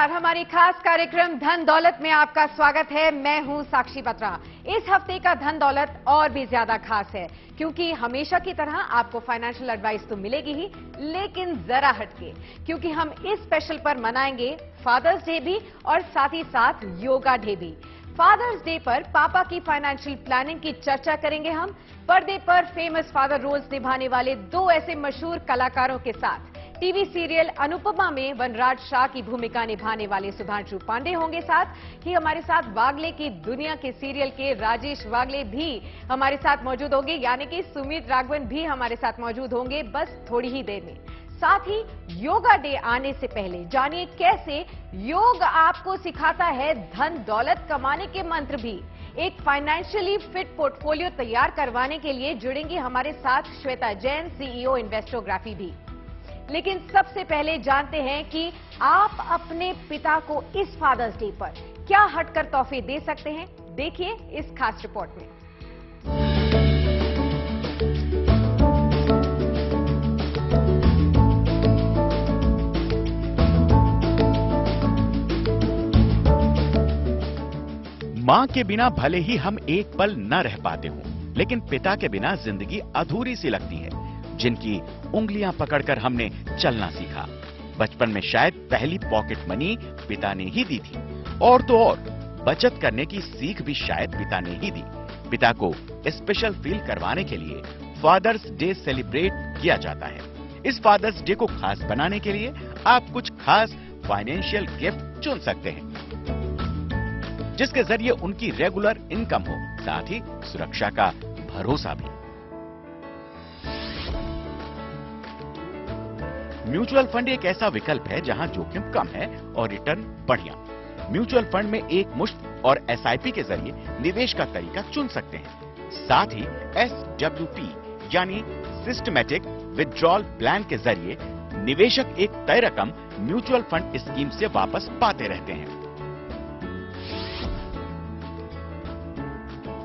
नमस्कार, हमारे खास कार्यक्रम धन दौलत में आपका स्वागत है। मैं हूं साक्षी बत्रा। इस हफ्ते का धन दौलत और भी ज्यादा खास है क्योंकि हमेशा की तरह आपको फाइनेंशियल एडवाइस तो मिलेगी ही, लेकिन जरा हटके, क्योंकि हम इस स्पेशल पर मनाएंगे फादर्स डे भी और साथ ही साथ योगा डे भी। फादर्स डे पर पापा की फाइनेंशियल प्लानिंग की चर्चा करेंगे हम, पर्दे पर फेमस फादर रोल्स निभाने वाले दो ऐसे मशहूर कलाकारों के साथ। टीवी सीरियल अनुपमा में वनराज शाह की भूमिका निभाने वाले सुधांशु पांडे होंगे साथ ही हमारे साथ। वागले की दुनिया के सीरियल के राजेश वागले भी हमारे साथ मौजूद होंगे, यानी कि सुमित राघवन भी हमारे साथ मौजूद होंगे बस थोड़ी ही देर में। साथ ही योगा डे आने से पहले जानिए कैसे योग आपको सिखाता है धन दौलत कमाने के मंत्र भी। एक फाइनेंशियली फिट पोर्टफोलियो तैयार करवाने के लिए जुड़ेंगी हमारे साथ श्वेता जैन, सीईओ इन्वेस्टोग्राफी भी। लेकिन सबसे पहले जानते हैं कि आप अपने पिता को इस फादर्स डे पर क्या हटकर तोहफे दे सकते हैं। देखिए इस खास रिपोर्ट में। मां के बिना भले ही हम एक पल न रह पाते हों, लेकिन पिता के बिना जिंदगी अधूरी सी लगती है। जिनकी उंगलियां पकड़कर हमने चलना सीखा। बचपन में शायद पहली पॉकेट मनी पिता ने ही दी थी, और तो और बचत करने की सीख भी शायद पिता ने ही दी। पिता को स्पेशल फील करवाने के लिए फादर्स डे सेलिब्रेट किया जाता है। इस फादर्स डे को खास बनाने के लिए आप कुछ खास फाइनेंशियल गिफ्ट चुन सकते हैं, जिसके जरिए उनकी रेगुलर इनकम हो, साथ ही सुरक्षा का भरोसा भी। म्यूचुअल फंड एक ऐसा विकल्प है जहां जोखिम कम है और रिटर्न बढ़िया। म्यूचुअल फंड में एक मुश्त और एसआईपी के जरिए निवेश का तरीका चुन सकते हैं। साथ ही एसडब्ल्यूपी यानी सिस्टमैटिक विथड्रॉल प्लान के जरिए निवेशक एक तय रकम म्यूचुअल फंड स्कीम से वापस पाते रहते हैं।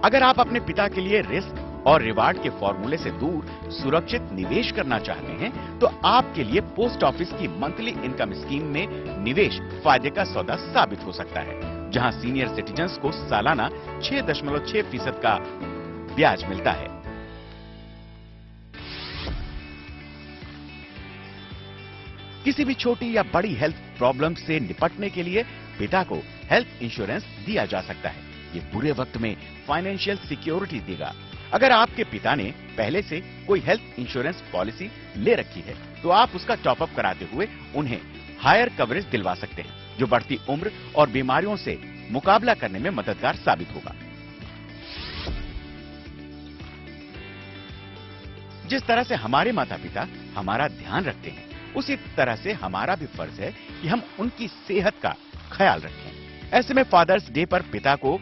अगर आप अपने पिता के लिए रिस्क और रिवार्ड के फॉर्मूले से दूर सुरक्षित निवेश करना चाहते हैं, तो आपके लिए पोस्ट ऑफिस की मंथली इनकम स्कीम में निवेश फायदे का सौदा साबित हो सकता है, जहां सीनियर सिटीजन्स को सालाना 6.6% का ब्याज मिलता है। किसी भी छोटी या बड़ी हेल्थ प्रॉब्लम से निपटने के लिए पिता को हेल्थ इंश्योरेंस दिया जा सकता है। ये बुरे वक्त में फाइनेंशियल सिक्योरिटी देगा। अगर आपके पिता ने पहले से कोई हेल्थ इंश्योरेंस पॉलिसी ले रखी है, तो आप उसका टॉप अप कराते हुए उन्हें हायर कवरेज दिलवा सकते हैं, जो बढ़ती उम्र और बीमारियों से मुकाबला करने में मददगार साबित होगा। जिस तरह से हमारे माता पिता हमारा ध्यान रखते हैं, उसी तरह से हमारा भी फर्ज है कि हम उनकी सेहत का ख्याल रखें। ऐसे में फादर्स डे पर पिता को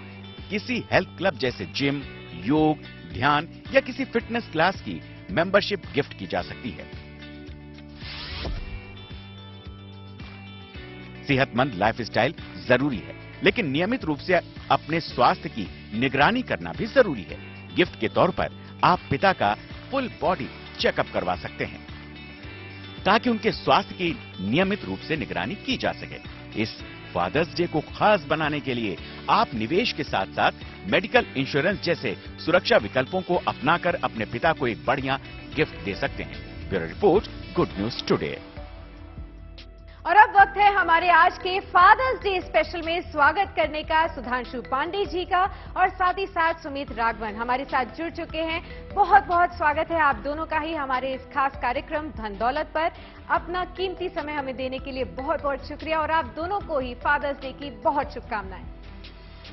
किसी हेल्थ क्लब जैसे जिम, योग, ध्यान या किसी फिटनेस क्लास की मेंबरशिप गिफ्ट की जा सकती है। सेहतमंद लाइफस्टाइल जरूरी है, लेकिन नियमित रूप से अपने स्वास्थ्य की निगरानी करना भी जरूरी है। गिफ्ट के तौर पर आप पिता का फुल बॉडी चेकअप करवा सकते हैं, ताकि उनके स्वास्थ्य की नियमित रूप से निगरानी की जा सके। इस फादर्स डे को खास बनाने के लिए आप निवेश के साथ साथ मेडिकल इंश्योरेंस जैसे सुरक्षा विकल्पों को अपनाकर अपने पिता को एक बढ़िया गिफ्ट दे सकते हैं। Bureau report, good news today. और अब वक्त है हमारे आज के फादर्स डे स्पेशल में स्वागत करने का सुधांशु पांडे जी का, और साथ ही साथ सुमित राघवन हमारे साथ जुड़ चुके हैं। बहुत बहुत स्वागत है आप दोनों का ही हमारे इस खास कार्यक्रम धन दौलत पर। अपना कीमती समय हमें देने के लिए बहुत बहुत शुक्रिया, और आप दोनों को ही फादर्स डे की बहुत शुभकामनाएं।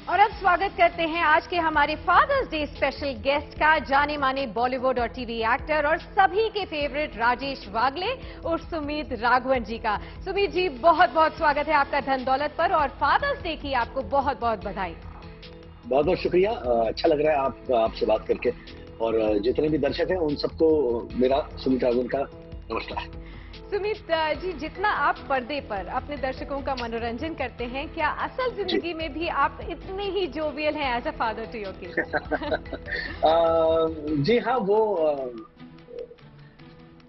और अब स्वागत करते हैं आज के हमारे फादर्स डे स्पेशल गेस्ट का, जाने माने बॉलीवुड और टीवी एक्टर और सभी के फेवरेट राजेश वागले और सुमित राघवन जी का। सुमित जी, बहुत बहुत स्वागत है आपका धन दौलत पर, और फादर्स डे की आपको बहुत बहुत बधाई। बहुत बहुत शुक्रिया। अच्छा लग रहा है आपसे बात करके, और जितने भी दर्शक हैं उन सबको मेरा सुमित राघवन का नमस्कार। सुमित जी, जितना आप पर्दे पर अपने दर्शकों का मनोरंजन करते हैं, क्या असल जिंदगी में भी आप इतने ही जोवियल हैं as a father to your kids? जी हाँ, वो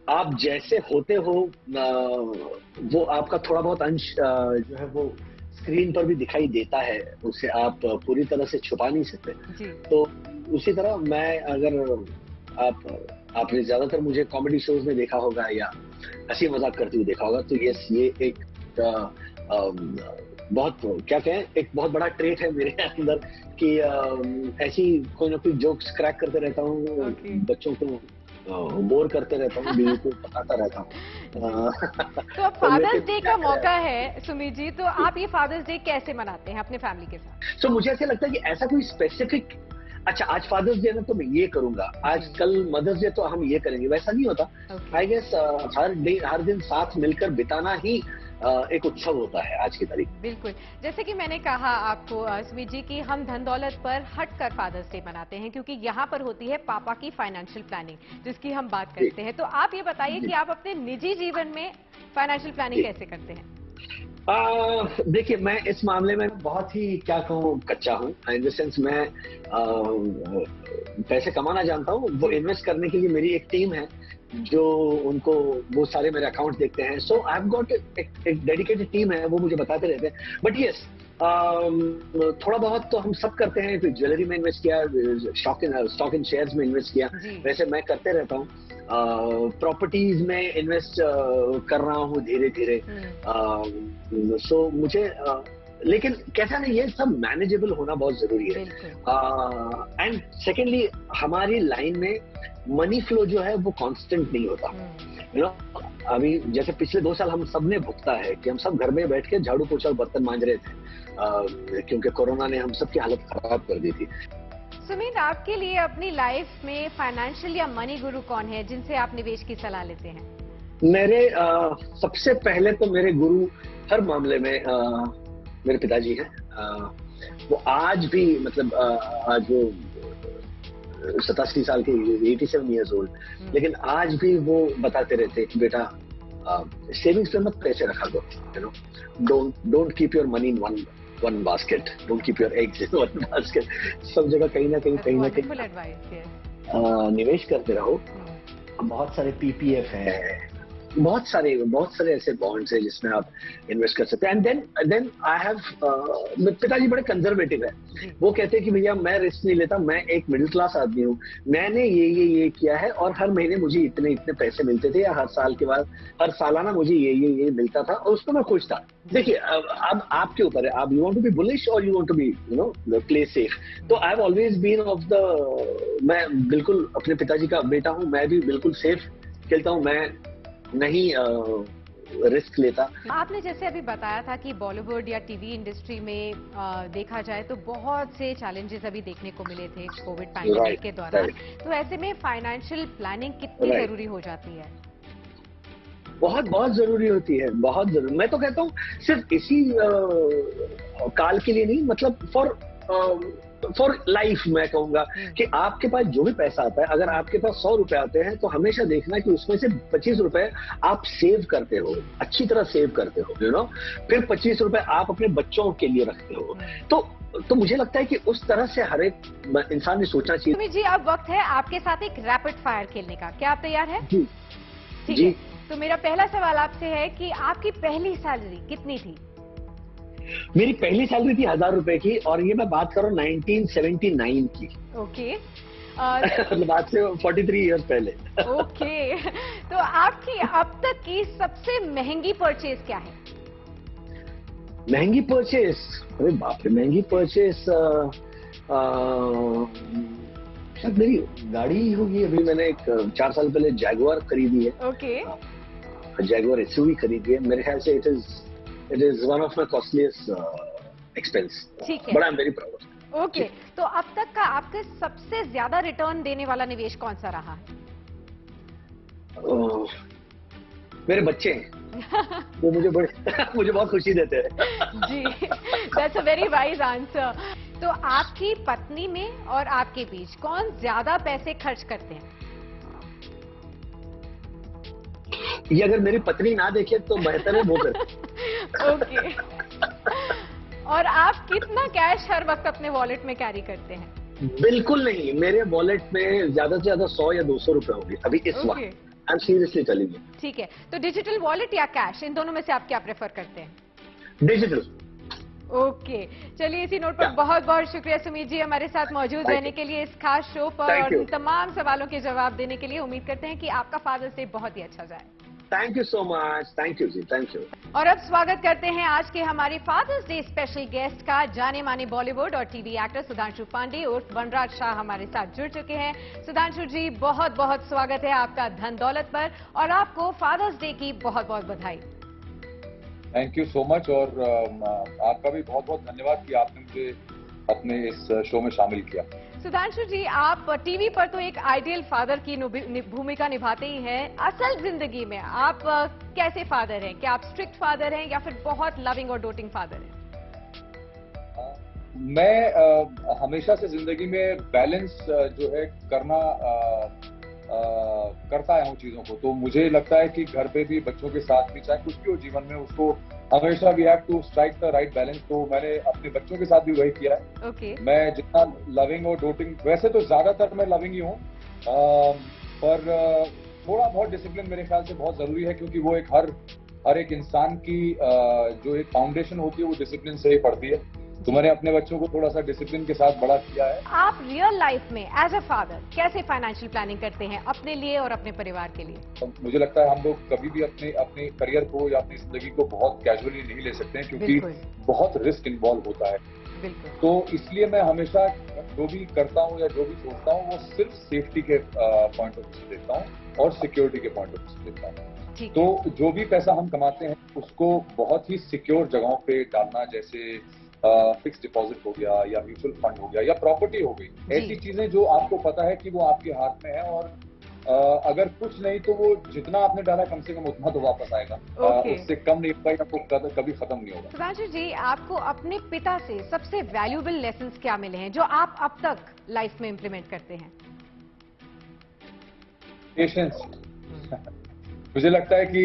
आप जैसे होते हो वो आपका थोड़ा बहुत अंश जो है वो स्क्रीन पर भी दिखाई देता है, उसे आप पूरी तरह से छुपा नहीं सकते। जी। तो उसी तरह मैं अगर आपने ज्यादातर मुझे कॉमेडी शोज में देखा होगा या हंसी मजाक करते हुए देखा होगा, तो यस, ये एक बहुत क्या कहें, एक बहुत बड़ा ट्रेट है मेरे अंदर कि ऐसी कोई ना कोई जोक्स क्रैक करते रहता हूँ, Okay. बच्चों को बोर करते रहता हूँ, बीवी को बताता रहता हूँ। तो अब फादर्स डे का मौका है सुमित जी, तो आप ये फादर्स डे कैसे मनाते हैं अपने फैमिली के साथ? तो मुझे ऐसा लगता है कि ऐसा कोई स्पेसिफिक, अच्छा आज फादर्स डे ना तो मैं ये करूंगा, आज कल मदर्स डे तो हम ये करेंगे, वैसा नहीं होता। आई गेस हर दिन साथ मिलकर बिताना ही एक उत्सव होता है आज की तारीख। बिल्कुल, जैसे कि मैंने कहा आपको सुमित जी कि हम धन दौलत पर हटकर फादर्स डे मनाते हैं, क्योंकि यहाँ पर होती है पापा की फाइनेंशियल प्लानिंग जिसकी हम बात करते हैं। तो आप ये बताइए कि आप अपने निजी जीवन में फाइनेंशियल प्लानिंग कैसे करते हैं? देखिए, मैं इस मामले में बहुत ही क्या कहूँ कच्चा हूँ, इन द सेंस मैं पैसे कमाना जानता हूँ, वो इन्वेस्ट करने के लिए मेरी एक टीम है जो उनको वो सारे मेरे अकाउंट देखते हैं। सो आई हैव गॉट एक डेडिकेटेड टीम है, वो मुझे बताते रहते हैं। बट यस, थोड़ा बहुत तो हम सब करते हैं। फिर ज्वेलरी में इन्वेस्ट किया, स्टॉक इन शेयर्स में इन्वेस्ट किया, वैसे मैं करते रहता हूँ। प्रॉपर्टीज में इन्वेस्ट कर रहा हूँ धीरे धीरे। सो मुझे लेकिन कैसा नहीं, ये सब मैनेजेबल होना बहुत जरूरी है। एंड सेकेंडली, हमारी लाइन में मनी फ्लो जो है वो कांस्टेंट नहीं होता। यू नो, अभी जैसे पिछले 2 साल हम सब ने भुगता है कि हम सब घर में बैठ के झाड़ू पोछा और बर्तन मांज रहे थे, क्योंकि कोरोना ने हम सब की हालत खराब कर दी थी। सुमित, आपके लिए अपनी लाइफ में फाइनेंशियल या मनी गुरु कौन है जिनसे आप निवेश की सलाह लेते हैं? मेरे सबसे पहले तो मेरे गुरु हर मामले में मेरे पिताजी हैं। वो आज भी, मतलब आज वो 87 साल के, 87 ईयर्स ओल्ड, लेकिन आज भी वो बताते रहते हैं कि बेटा सेविंग्स में मत पैसे रखा करो, you know, don't keep your money in one basket, don't keep your eggs in one basket. सब जगह कहीं ना कहीं निवेश करते रहो। बहुत सारे पीपीएफ हैं, बहुत सारे ऐसे बॉन्ड्स हैं जिसमें आप इन्वेस्ट कर सकते हैं। एंड देन आई हैव, पिताजी बड़े कंजर्वेटिव है। वो कहते हैं कि भैया मैं रिस्क नहीं लेता, मैं एक मिडिल क्लास आदमी हूँ, मैंने ये किया है और हर महीने मुझे इतने पैसे मिलते थे, या हर साल के बाद हर सालाना मुझे ये मिलता था, और उसको मैं खुश था। देखिए, अब आपके ऊपर है, आप you want to be bullish और you want to be, you know, play safe. तो आई हैव ऑलवेज बीन मैं बिल्कुल अपने पिताजी का बेटा हूँ, मैं भी बिल्कुल सेफ खेलता हूँ, मैं नहीं रिस्क लेता। आपने जैसे अभी बताया था कि बॉलीवुड या टीवी इंडस्ट्री में देखा जाए तो बहुत से चैलेंजेस अभी देखने को मिले थे कोविड पैंडेमिक के दौरान। तो ऐसे में फाइनेंशियल प्लानिंग कितनी जरूरी हो जाती है? बहुत जरूरी होती है, बहुत जरूरी। मैं तो कहता हूँ सिर्फ इसी काल के लिए नहीं, मतलब फॉर लाइफ मैं कहूंगा कि आपके पास जो भी पैसा आता है, अगर आपके पास 100 रुपए आते हैं तो हमेशा देखना कि उसमें से 25 रुपए आप सेव करते हो, अच्छी तरह सेव करते हो, यू नो, फिर 25 रुपए आप अपने बच्चों के लिए रखते हो। तो मुझे लगता है कि उस तरह से हर एक इंसान ने सोचना चाहिए। सुमित जी, अब वक्त है आपके साथ एक रैपिड फायर खेलने का, क्या आप तैयार हैं? जी, ठीक है। तो मेरा पहला सवाल आपसे है कि आपकी पहली सैलरी कितनी थी? मेरी पहली सैलरी थी 1000 रुपए की, और ये मैं बात करूं 1979 की। ओके। मतलब आज से 43 इयर्स पहले। ओके। तो आपकी अब तक की सबसे महंगी परचेज क्या है? महंगी परचेज? अरे बाप रे, महंगी परचेज शायद मेरी गाड़ी ही होगी। अभी मैंने 4 साल पहले जैगुआर खरीदी है। ओके। जैगुआर एसयूवी खरीदी है। मेरे ख्याल से it is one of my costliest expense. ठीक है। But I'm very proud of it. Okay. तो अब तक का आपके सबसे ज्यादा रिटर्न देने वाला निवेश कौन सा रहा है? मेरे बच्चे हैं। वो मुझे बहुत खुशी देते हैं। जी, that's a very wise answer. तो आपकी पत्नी में और आपके बीच कौन ज्यादा पैसे खर्च करते हैं? ये अगर मेरी पत्नी ना देखे तो बेहतर है वो करे। ओके। और आप कितना कैश हर वक्त अपने वॉलेट में कैरी करते हैं? बिल्कुल नहीं, मेरे वॉलेट में ज्यादा से ज्यादा 100 या 200 रुपए होंगे अभी इस वक्त। I am seriously telling you. ठीक है, तो डिजिटल वॉलेट या कैश, इन दोनों में से आप क्या प्रेफर करते हैं? डिजिटल। ओके, चलिए इसी नोट पर बहुत बहुत शुक्रिया सुमित जी हमारे साथ मौजूद रहने के लिए इस खास शो पर और इन तमाम सवालों के जवाब देने के लिए। उम्मीद करते हैं कि आपका फादर्स डे बहुत ही अच्छा जाए। Thank you so much. Thank you जी, थैंक यू। और अब स्वागत करते हैं आज के हमारे फादर्स डे स्पेशल गेस्ट का। जाने माने बॉलीवुड और टीवी एक्टर सुधांशु पांडे उर्फ वनराज शाह हमारे साथ जुड़ चुके हैं। सुधांशु जी, बहुत बहुत स्वागत है आपका धन दौलत पर और आपको फादर्स डे की बहुत बहुत बधाई। थैंक यू सो मच और आपका भी बहुत बहुत धन्यवाद कि आपने मुझे अपने इस शो में शामिल किया। सुधांशु जी, आप टीवी पर तो एक आइडियल फादर की भूमिका निभाते ही हैं। असल जिंदगी में आप कैसे फादर हैं? क्या आप स्ट्रिक्ट फादर हैं या फिर बहुत लविंग और डोटिंग फादर हैं? मैं हमेशा से जिंदगी में बैलेंस जो है करना करता आया हूँ चीजों को। तो मुझे लगता है कि घर पे भी बच्चों के साथ भी चाहे कुछ भी हो जीवन में, उसको हमेशा we have to strike the right balance. तो मैंने अपने बच्चों के साथ भी वही किया है। Okay. मैं जितना लविंग और डोटिंग, वैसे तो ज्यादातर मैं लविंग ही हूँ, पर थोड़ा बहुत डिसिप्लिन मेरे ख्याल से बहुत जरूरी है, क्योंकि वो एक हर एक इंसान की जो एक फाउंडेशन होती है वो डिसिप्लिन से ही पड़ती है। तो मैंने अपने बच्चों को थोड़ा सा डिसिप्लिन के साथ बड़ा किया है। आप रियल लाइफ में एज अ फादर कैसे फाइनेंशियल प्लानिंग करते हैं अपने लिए और अपने परिवार के लिए? तो मुझे लगता है हम लोग कभी भी अपने करियर को या अपनी जिंदगी को बहुत कैजुअली नहीं ले सकते हैं, क्योंकि बहुत रिस्क इन्वॉल्व होता है। बिल्कुल। तो इसलिए मैं हमेशा जो भी करता हूँ या जो भी सोचता हूँ वो सिर्फ सेफ्टी के पॉइंट ऑफ व्यू से देखता हूँ और सिक्योरिटी के पॉइंट ऑफ व्यू से देखता हूँ। तो जो भी पैसा हम कमाते हैं उसको बहुत ही सिक्योर जगहों पे डालना, जैसे फिक्स डिपॉजिट हो गया या म्यूचुअल फंड हो गया या प्रॉपर्टी हो गई, ऐसी चीजें जो आपको पता है कि वो आपके हाथ में है और अगर कुछ नहीं तो वो जितना आपने डाला कम से कम उतना तो वापस आएगा। उससे कम नहीं होगा या वो कभी खत्म नहीं होगा। सुधांशु जी, आपको अपने पिता से सबसे वैल्यूएबल लेसन्स क्या मिले हैं जो आप अब तक लाइफ में इम्प्लीमेंट करते हैं? पेशेंस। मुझे लगता है कि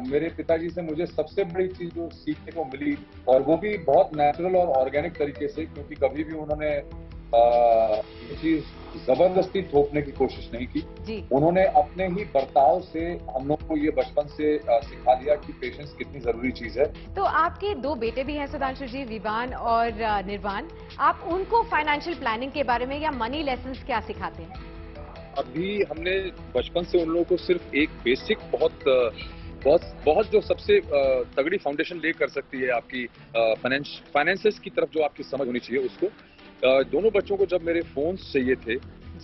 मेरे पिताजी से मुझे सबसे बड़ी चीज जो सीखने को मिली, और वो भी बहुत नेचुरल और ऑर्गेनिक तरीके से, क्योंकि कभी भी उन्होंने ये चीज जबरदस्ती थोपने की कोशिश नहीं की। उन्होंने अपने ही बर्ताव से हम लोग को ये बचपन से सिखा दिया कि पेशेंस कितनी जरूरी चीज है। तो आपके दो बेटे भी हैं सुधांशु जी, विवान और निर्वाण। आप उनको फाइनेंशियल प्लानिंग के बारे में या मनी लेसन्स क्या सिखाते हैं? अभी हमने बचपन से उन लोगों को सिर्फ एक बेसिक बहुत जो सबसे तगड़ी फाउंडेशन ले कर सकती है आपकी फाइनेंसेस की तरफ जो आपकी समझ होनी चाहिए, उसको दोनों बच्चों को जब मेरे फोन चाहिए थे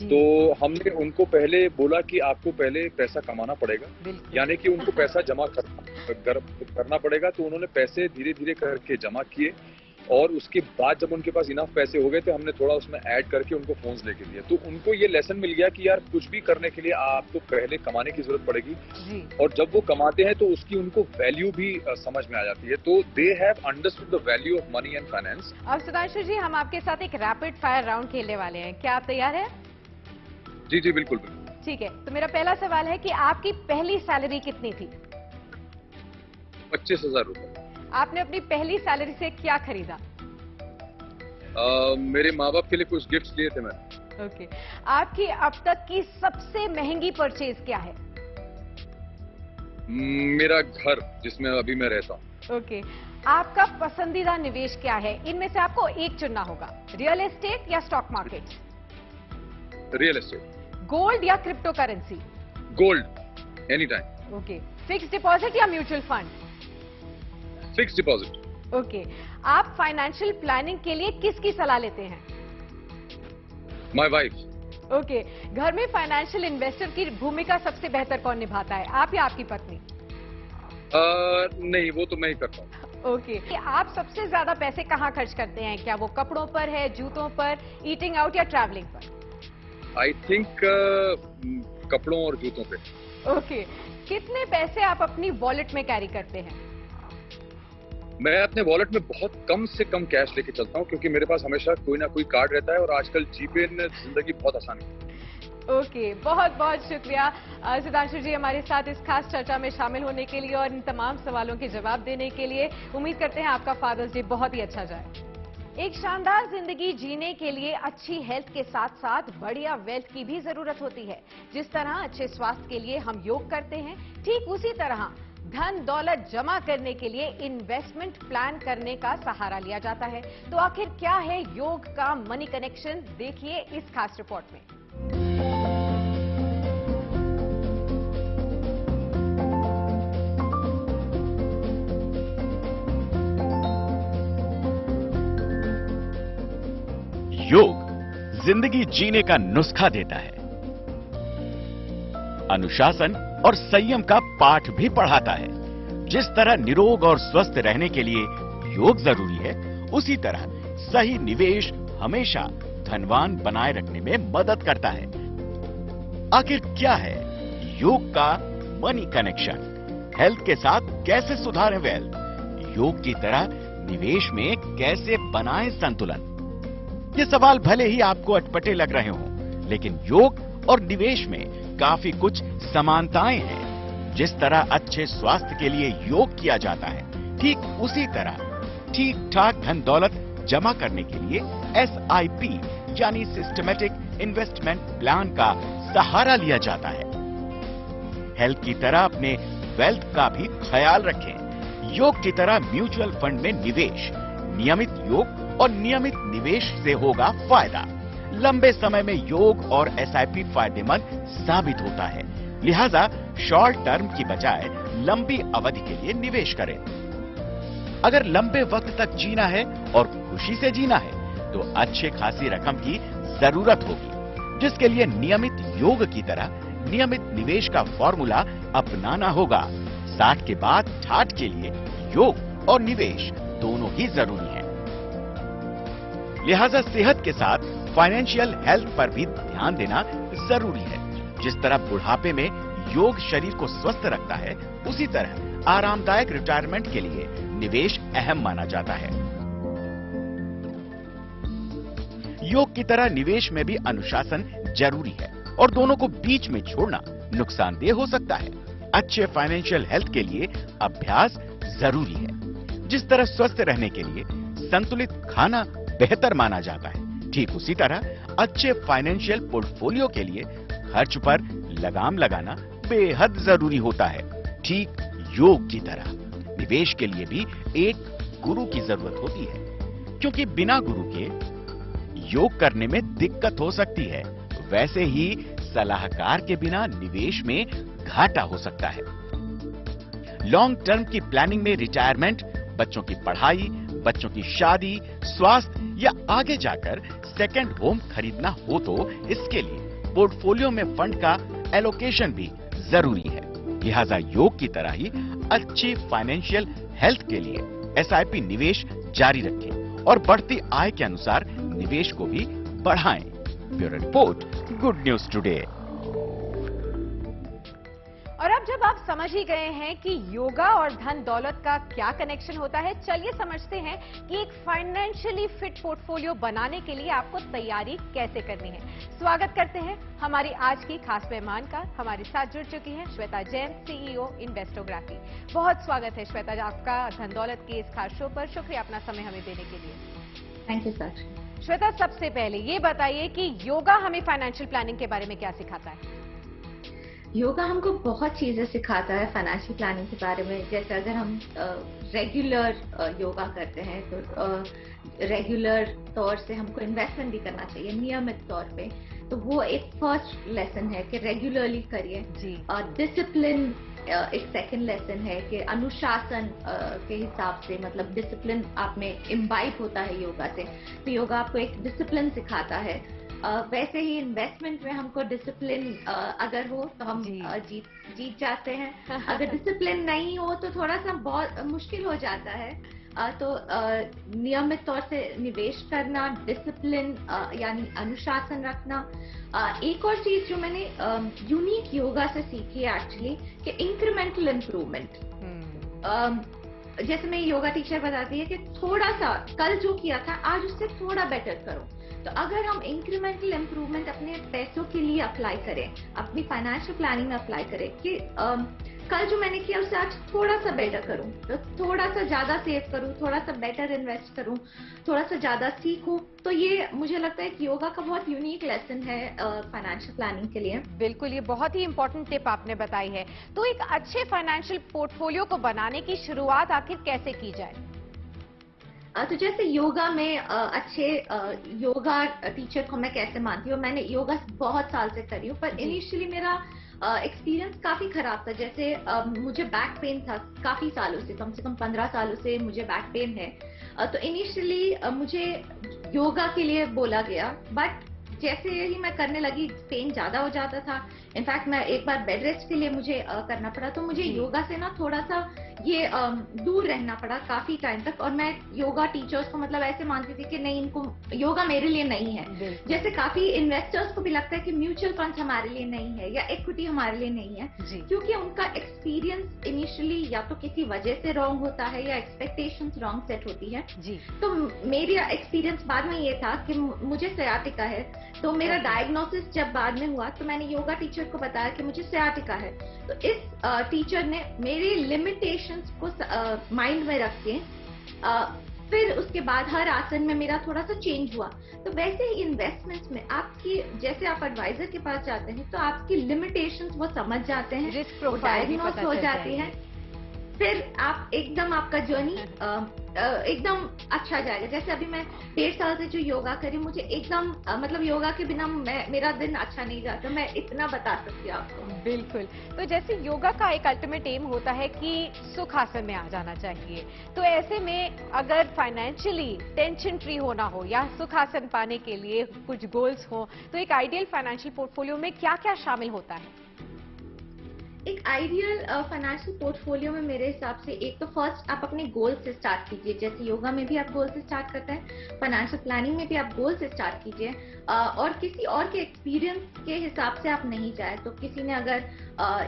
तो हमने उनको पहले बोला कि आपको पहले पैसा कमाना पड़ेगा, यानी कि उनको पैसा जमा करना पड़ेगा। तो उन्होंने पैसे धीरे धीरे करके जमा किए और उसके बाद जब उनके पास इनफ पैसे हो गए तो हमने थोड़ा उसमें ऐड करके उनको फोन्स लेके दिए। तो उनको ये लेसन मिल गया कि यार कुछ भी करने के लिए आपको पहले कमाने की जरूरत पड़ेगी, और जब वो कमाते हैं तो उसकी उनको वैल्यू भी समझ में आ जाती है। तो they have understood the value of money and finance. अब सुधांशु जी, हम आपके साथ एक रैपिड फायर राउंड खेलने वाले हैं, क्या आप तैयार हैं? जी जी बिल्कुल बिल्कुल। ठीक है, तो मेरा पहला सवाल है कि आपकी पहली सैलरी कितनी थी? 25,000 रुपए। आपने अपनी पहली सैलरी से क्या खरीदा? मेरे माँ बाप के लिए कुछ गिफ्ट्स लिए थे मैंने। ओके। आपकी अब तक की सबसे महंगी परचेज क्या है? मेरा घर जिसमें अभी मैं रहता हूँ। ओके। आपका पसंदीदा निवेश क्या है? इनमें से आपको एक चुनना होगा, रियल एस्टेट या stock market? Real estate. Gold या cryptocurrency? Gold, any time. Okay. Fix deposit या mutual fund? Fix deposit. Okay. आप फाइनेंशियल प्लानिंग के लिए किसकी सलाह लेते हैं? My wife. ओके। घर में फाइनेंशियल इन्वेस्टर की भूमिका सबसे बेहतर कौन निभाता है, आप या आपकी पत्नी? नहीं, वो तो मैं ही करता हूँ। ओके। आप सबसे ज्यादा पैसे कहाँ खर्च करते हैं? क्या वो कपड़ों पर है, जूतों पर, ईटिंग आउट या ट्रैवलिंग पर? आई थिंक कपड़ों और जूतों पे। ओके। कितने पैसे आप अपनी वॉलेट में कैरी करते हैं? मैं अपने वॉलेट में बहुत कम से कम कैश लेके चलता हूँ, क्योंकि मेरे पास हमेशा कोई ना कोई कार्ड रहता है और आजकल जीपे ने जिंदगी बहुत आसान है। ओके, बहुत बहुत शुक्रिया सुधांशु जी हमारे साथ इस खास चर्चा में शामिल होने के लिए और इन तमाम सवालों के जवाब देने के लिए। उम्मीद करते हैं आपका फादर्स डे बहुत ही अच्छा जाए। एक शानदार जिंदगी जीने के लिए अच्छी हेल्थ के साथ साथ बढ़िया वेल्थ की भी जरूरत होती है। जिस तरह अच्छे स्वास्थ्य के लिए हम योग करते हैं, ठीक उसी तरह धन दौलत जमा करने के लिए इन्वेस्टमेंट प्लान करने का सहारा लिया जाता है। तो आखिर क्या है योग का मनी कनेक्शन, देखिए इस खास रिपोर्ट में। योग जिंदगी जीने का नुस्खा देता है, अनुशासन और संयम का पाठ भी पढ़ाता है। जिस तरह निरोग और स्वस्थ रहने के लिए योग जरूरी है, उसी तरह सही निवेश हमेशा धनवान बनाए रखने में मदद करता है। आखिर क्या है योग का मनी कनेक्शन? हेल्थ के साथ कैसे सुधारें वेल्थ? योग की तरह निवेश में कैसे बनाएं संतुलन? ये सवाल भले ही आपको अटपटे लग रहे हों, लेकिन योग और निवेश में काफी कुछ समानताएं हैं। जिस तरह अच्छे स्वास्थ्य के लिए योग किया जाता है, ठीक उसी तरह ठीक ठाक धन दौलत जमा करने के लिए SIP यानी सिस्टमैटिक इन्वेस्टमेंट प्लान का सहारा लिया जाता है। हेल्थ की तरह अपने वेल्थ का भी ख्याल रखें। योग की तरह म्यूचुअल फंड में निवेश, नियमित योग और नियमित निवेश से होगा फायदा। लंबे समय में योग और SIP फायदेमंद साबित होता है, लिहाजा शॉर्ट टर्म की बजाय लंबी अवधि के लिए निवेश करें। अगर लंबे वक्त तक जीना है और खुशी से जीना है, तो अच्छे खासी रकम की जरूरत होगी, जिसके लिए नियमित योग की तरह नियमित निवेश का फॉर्मूला अपनाना होगा। 60 के बाद 60 के लिए योग और निवेश दोनों ही जरूरी है। लिहाजा सेहत के साथ फाइनेंशियल हेल्थ पर भी ध्यान देना जरूरी है। जिस तरह बुढ़ापे में योग शरीर को स्वस्थ रखता है, उसी तरह आरामदायक रिटायरमेंट के लिए निवेश अहम माना जाता है। योग की तरह निवेश में भी अनुशासन जरूरी है और दोनों को बीच में छोड़ना नुकसानदेह हो सकता है। अच्छे फाइनेंशियल हेल्थ के लिए अभ्यास जरूरी है। जिस तरह स्वस्थ रहने के लिए संतुलित खाना बेहतर माना जाता है, ठीक उसी तरह अच्छे फाइनेंशियल पोर्टफोलियो के लिए खर्च पर लगाम लगाना बेहद जरूरी होता है। ठीक योग की तरह निवेश के लिए भी एक गुरु की जरूरत होती है, क्योंकि बिना गुरु के योग करने में दिक्कत हो सकती है। वैसे ही सलाहकार के बिना निवेश में घाटा हो सकता है। लॉन्ग टर्म की प्लानिंग में रिटायरमेंट, बच्चों की पढ़ाई, बच्चों की शादी, स्वास्थ्य या आगे जाकर सेकंड होम खरीदना हो तो इसके लिए पोर्टफोलियो में फंड का एलोकेशन भी जरूरी है। लिहाजा योग की तरह ही अच्छी फाइनेंशियल हेल्थ के लिए SIP निवेश जारी रखें और बढ़ती आय के अनुसार निवेश को भी बढ़ाएं। Bureau report, good news today. और अब जब आप समझ ही गए हैं कि योगा और धन दौलत का क्या कनेक्शन होता है, चलिए समझते हैं कि एक फाइनेंशियली फिट पोर्टफोलियो बनाने के लिए आपको तैयारी कैसे करनी है। स्वागत करते हैं हमारी आज की खास मेहमान का। हमारे साथ जुड़ चुकी हैं श्वेता जैन, CEO इन्वेस्टोग्राफी। बहुत स्वागत है श्वेता आपका धन दौलत के इस खास शो पर। शुक्रिया अपना समय हमें देने के लिए। Thank you sir. श्वेता, सबसे पहले ये बताइए कि योगा हमें फाइनेंशियल प्लानिंग के बारे में क्या सिखाता है? योगा हमको बहुत चीजें सिखाता है फाइनेंशियल प्लानिंग के बारे में। जैसे अगर हम रेगुलर योगा करते हैं तो रेगुलर तौर से हमको इन्वेस्टमेंट भी करना चाहिए नियमित तौर पे। तो वो एक फर्स्ट लेसन है कि रेगुलरली करिए जी। और डिसिप्लिन एक सेकंड लेसन है कि अनुशासन के हिसाब से, मतलब डिसिप्लिन आप में इम्बाइब होता है योगा से। तो योगा आपको एक डिसिप्लिन सिखाता है। वैसे ही इन्वेस्टमेंट में हमको डिसिप्लिन अगर हो तो हम जीत जाते हैं। अगर डिसिप्लिन नहीं हो तो थोड़ा सा बहुत मुश्किल हो जाता है। तो नियमित तौर से निवेश करना, डिसिप्लिन यानी अनुशासन रखना। एक और चीज जो मैंने यूनिक योगा से सीखी है एक्चुअली, कि इंक्रीमेंटल इम्प्रूवमेंट। जैसे मैं योगा टीचर बताती है कि थोड़ा सा कल जो किया था आज उससे थोड़ा बेटर करो। तो अगर हम इंक्रीमेंटल इम्प्रूवमेंट अपने पैसों के लिए अप्लाई करें, अपनी फाइनेंशियल प्लानिंग में अप्लाई करें कि कल जो मैंने किया उससे आज थोड़ा सा बेटर करूं, तो थोड़ा सा ज्यादा सेव करूं, थोड़ा सा बेटर इन्वेस्ट करूं, थोड़ा सा ज्यादा सीखूं। तो ये मुझे लगता है कि योगा का बहुत यूनिक लेसन है फाइनेंशियल प्लानिंग के लिए। बिल्कुल, ये बहुत ही इंपॉर्टेंट टिप आपने बताई है। तो एक अच्छे फाइनेंशियल पोर्टफोलियो को बनाने की शुरुआत आखिर कैसे की जाए? तो जैसे योगा में अच्छे योगा टीचर को मैं कैसे मानती हूँ, मैंने योगा बहुत साल से करी हूँ, पर इनिशियली मेरा एक्सपीरियंस काफी खराब था। जैसे मुझे बैक पेन था काफी सालों से, कम 15 सालों से मुझे बैक पेन है। तो इनिशियली मुझे योगा के लिए बोला गया, बट जैसे ही मैं करने लगी पेन ज्यादा हो जाता था। इनफैक्ट मैं एक बार बेड रेस्ट के लिए मुझे करना पड़ा, तो मुझे योगा से ना थोड़ा सा ये दूर रहना पड़ा काफी टाइम तक। और मैं योगा टीचर्स को मतलब ऐसे मानती थी कि नहीं, इनको योगा मेरे लिए नहीं है। जैसे काफी इन्वेस्टर्स को भी लगता है कि म्यूचुअल फंड हमारे लिए नहीं है या इक्विटी हमारे लिए नहीं है, क्योंकि उनका एक्सपीरियंस इनिशियली या तो किसी वजह से रॉन्ग होता है या एक्सपेक्टेशंस रॉन्ग सेट होती है। तो मेरा एक्सपीरियंस बाद में ये था कि मुझे सयाटिका है। तो मेरा डायग्नोसिस जब बाद में हुआ तो मैंने योगा टीचर को बताया कि मुझे सयाटिका है। तो इस टीचर ने मेरे लिमिटेशंस को माइंड में रख के फिर उसके बाद हर आसन में मेरा थोड़ा सा चेंज हुआ। तो वैसे ही इन्वेस्टमेंट्स में आपकी, जैसे आप एडवाइजर के पास जाते हैं तो आपकी लिमिटेशंस वो समझ जाते हैं, रिस्क प्रोफाइल डायग्नोस हो जाती है, फिर आप एकदम आपका जर्नी एकदम अच्छा जाएगा। जैसे अभी मैं 1.5 साल से जो योगा करी, मुझे एकदम मतलब योगा के बिना मेरा दिन अच्छा नहीं जाता, मैं इतना बता सकती हूँ आपको। बिल्कुल। तो जैसे योगा का एक अल्टीमेट एम होता है कि सुखासन में आ जाना चाहिए, तो ऐसे में अगर फाइनेंशियली टेंशन फ्री होना हो या सुखासन पाने के लिए कुछ गोल्स हो, तो एक आइडियल फाइनेंशियल पोर्टफोलियो में क्या क्या शामिल होता है? एक आइडियल फाइनेंशियल पोर्टफोलियो में मेरे हिसाब से एक तो फर्स्ट आप अपने गोल से स्टार्ट कीजिए। जैसे योगा में भी आप गोल से स्टार्ट करते हैं, फाइनेंशियल प्लानिंग में भी आप गोल से स्टार्ट कीजिए। और किसी और के एक्सपीरियंस के हिसाब से आप नहीं जाए। तो किसी ने अगर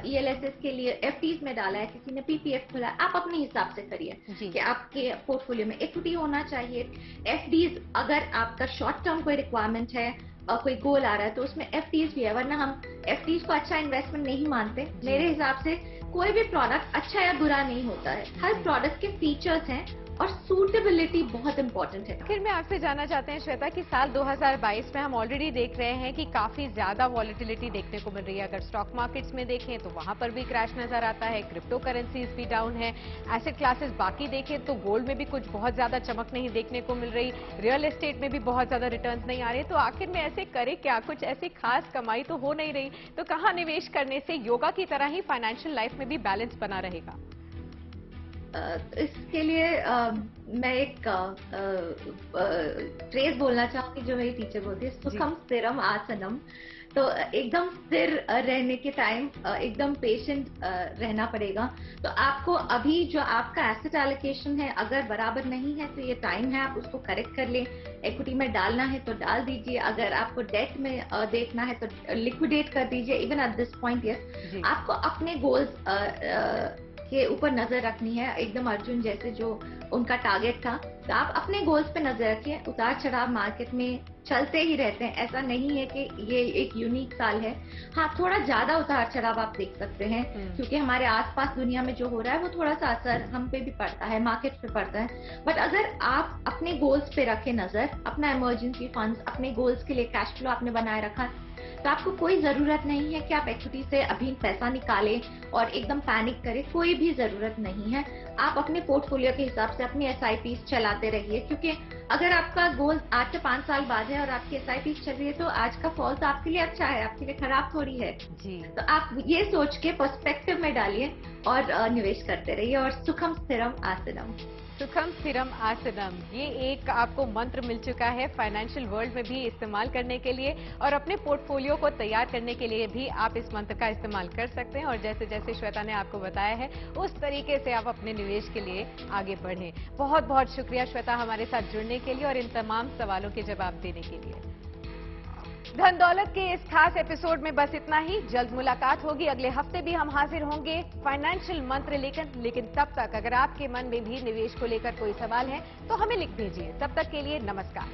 ELSS के लिए FDs में डाला है, किसी ने PPF खोला है, आप अपने हिसाब से करिए कि आपके पोर्टफोलियो में इक्विटी होना चाहिए। FDs अगर आपका शॉर्ट टर्म कोई रिक्वायरमेंट है, कोई गोल आ रहा है, तो उसमें FDs भी है, वरना हम FDs को अच्छा इन्वेस्टमेंट नहीं मानते। मेरे हिसाब से कोई भी प्रोडक्ट अच्छा या बुरा नहीं होता है, हर प्रोडक्ट के फीचर्स हैं और सूटेबिलिटी बहुत इंपॉर्टेंट है। फिर मैं आपसे जानना चाहते हैं श्वेता कि साल 2022 में हम ऑलरेडी देख रहे हैं कि काफी ज्यादा वॉलेटिलिटी देखने को मिल रही है। अगर स्टॉक मार्केट्स में देखें तो वहां पर भी क्रैश नजर आता है, क्रिप्टो करेंसीज भी डाउन है, एसेट क्लासेस बाकी देखें तो गोल्ड में भी कुछ बहुत ज्यादा चमक नहीं देखने को मिल रही, रियल एस्टेट में भी बहुत ज्यादा रिटर्न्स नहीं आ रहे। तो आखिर में ऐसे करे क्या? कुछ ऐसी खास कमाई तो हो नहीं रही, तो कहाँ निवेश करने से योगा की तरह ही फाइनेंशियल लाइफ में भी बैलेंस बना रहेगा? इसके लिए मैं एक फ्रेज बोलना चाहूंगी जो मेरी टीचर बोलती है, सुखम स्थिरम आसनम। तो एकदम स्थिर रहने के टाइम एकदम पेशेंट रहना पड़ेगा। तो आपको अभी जो आपका एसेट एलोकेशन है अगर बराबर नहीं है तो ये टाइम है आप उसको करेक्ट कर लें। इक्विटी में डालना है तो डाल दीजिए, अगर आपको डेट में देखना है तो लिक्विडेट कर दीजिए। Even at this point yes, आपको अपने गोल्स के ऊपर नजर रखनी है। एकदम अर्जुन जैसे जो उनका टारगेट था, तो आप अपने गोल्स पे नजर रखिए। उतार चढ़ाव मार्केट में चलते ही रहते हैं, ऐसा नहीं है कि ये एक यूनिक साल है। हाँ, थोड़ा ज्यादा उतार चढ़ाव आप देख सकते हैं क्योंकि हमारे आसपास दुनिया में जो हो रहा है वो थोड़ा सा असर हम पे भी पड़ता है, मार्केट पे पड़ता है। बट अगर आप अपने गोल्स पे रखें नजर, अपना इमरजेंसी फंड्स, अपने गोल्स के लिए कैश फ्लो आपने बनाए रखा, तो आपको कोई जरूरत नहीं है कि आप इक्विटी से अभी पैसा निकालें और एकदम पैनिक करें, कोई भी जरूरत नहीं है। आप अपने पोर्टफोलियो के हिसाब से अपनी SIPs चलाते रहिए, क्योंकि अगर आपका गोल आज से 5 साल बाद है और आपकी SIPs चल रही है तो आज का फॉल तो आपके लिए अच्छा है, आपके लिए खराब थोड़ी है जी। तो आप ये सोच के पर्सपेक्टिव में डालिए और निवेश करते रहिए। और सुखम स्थिरम आसनम, सुखम स्थिरम आसनम, ये एक आपको मंत्र मिल चुका है फाइनेंशियल वर्ल्ड में भी इस्तेमाल करने के लिए, और अपने पोर्टफोलियो को तैयार करने के लिए भी आप इस मंत्र का इस्तेमाल कर सकते हैं। और जैसे जैसे श्वेता ने आपको बताया है उस तरीके से आप अपने निवेश के लिए आगे बढ़ें। बहुत बहुत शुक्रिया श्वेता हमारे साथ जुड़ने के लिए और इन तमाम सवालों के जवाब देने के लिए। धन दौलत के इस खास एपिसोड में बस इतना ही। जल्द मुलाकात होगी, अगले हफ्ते भी हम हाजिर होंगे फाइनेंशियल मंत्र लेकर। लेकिन तब तक अगर आपके मन में भी निवेश को लेकर कोई सवाल है तो हमें लिख भेजिए। तब तक के लिए नमस्कार।